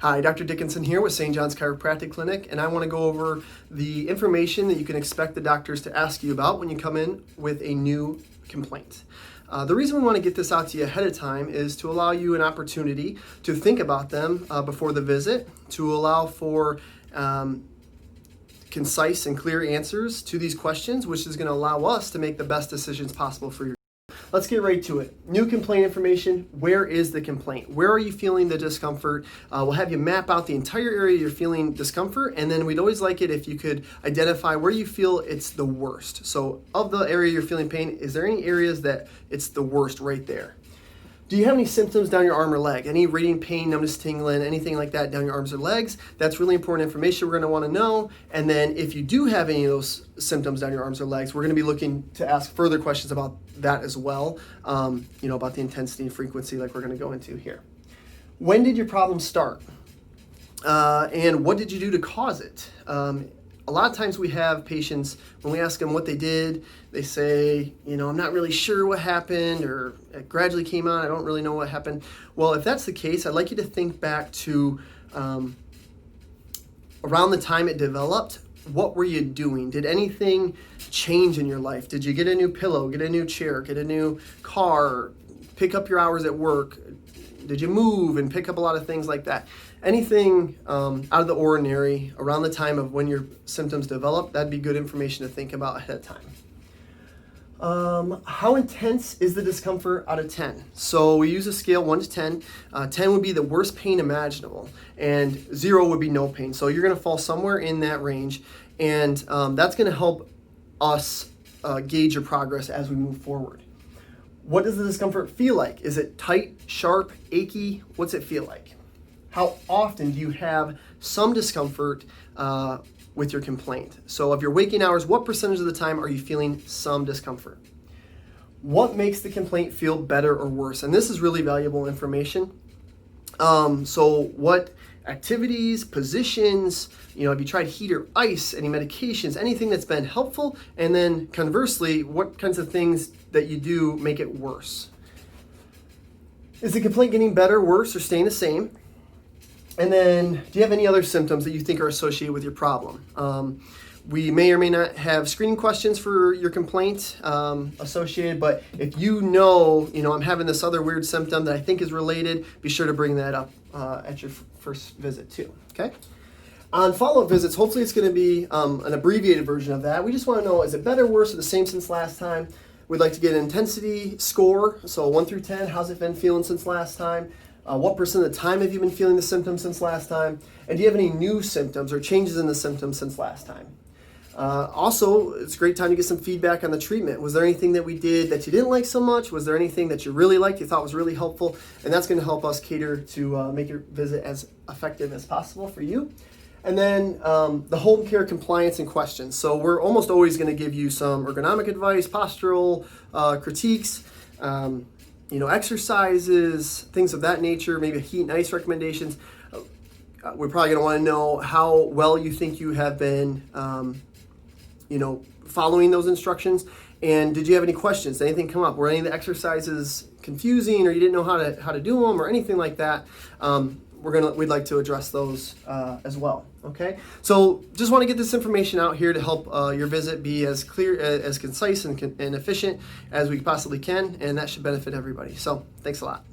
Hi, Dr. Dickenson here with St. John's Chiropractic Clinic, and I want to go over the information that you can expect the doctors to ask you about when you come in with a new complaint. The reason we want to get this out to you ahead of time is to allow you an opportunity to think about them before the visit, to allow for concise and clear answers to these questions, which is going to allow us to make the best decisions possible for you. Let's get right to it. New complaint information. Where is the complaint? Where are you feeling the discomfort? We'll have you map out the entire area you're feeling discomfort, and then we'd always like it if you could identify where you feel it's the worst. So of the area you're feeling pain, is there any areas that it's the worst right there? Do you have any symptoms down your arm or leg? Any radiant pain, numbness, tingling, anything like that down your arms or legs? That's really important information we're going to want to know. And then if you do have any of those symptoms down your arms or legs, we're going to be looking to ask further questions about that as well, about the intensity and frequency like we're going to go into here. When did your problem start? And what did you do to cause it? A lot of times we have patients, when we ask them what they did, they say, I'm not really sure what happened, or it gradually came on, I don't really know what happened. Well, if that's the case, I'd like you to think back to around the time it developed. What were you doing? Did anything change in your life? Did you get a new pillow, get a new chair, get a new car, pick up your hours at work? Did you move and pick up a lot of things like that? Anything out of the ordinary around the time of when your symptoms develop, that'd be good information to think about ahead of time. How intense is the discomfort out of 10? So we use a scale 1 to 10. 10 would be the worst pain imaginable, and 0 would be no pain. So you're going to fall somewhere in that range, and that's going to help us gauge your progress as we move forward. What does the discomfort feel like? Is it tight, sharp, achy? What's it feel like? How often do you have some discomfort with your complaint? So of your waking hours, what percentage of the time are you feeling some discomfort? What makes the complaint feel better or worse? And this is really valuable information. So what activities, positions, have you tried heat or ice, any medications, anything that's been helpful? And then conversely, what kinds of things that you do make it worse? Is the complaint getting better, worse, or staying the same? And then, do you have any other symptoms that you think are associated with your problem? We may or may not have screening questions for your complaint associated, but if I'm having this other weird symptom that I think is related, be sure to bring that up at your first visit too, okay? On follow-up visits, hopefully it's going to be an abbreviated version of that. We just want to know, is it better, worse, or the same since last time? We'd like to get an intensity score, so 1 through 10, how's it been feeling since last time? What percent of the time have you been feeling the symptoms since last time? And do you have any new symptoms or changes in the symptoms since last time? Also, it's a great time to get some feedback on the treatment. Was there anything that we did that you didn't like so much? Was there anything that you really liked, you thought was really helpful? And that's going to help us cater to make your visit as effective as possible for you. And then the home care compliance and questions. So we're almost always going to give you some ergonomic advice, postural critiques, exercises, things of that nature, maybe heat and ice recommendations. We're probably going to want to know how well you think you have been, following those instructions. And did you have any questions? Did anything come up? Were any of the exercises confusing, or you didn't know how to do them, or anything like that? We'd like to address those as well. Okay, so just want to get this information out here to help your visit be as clear, as concise, and efficient as we possibly can, and that should benefit everybody. So thanks a lot.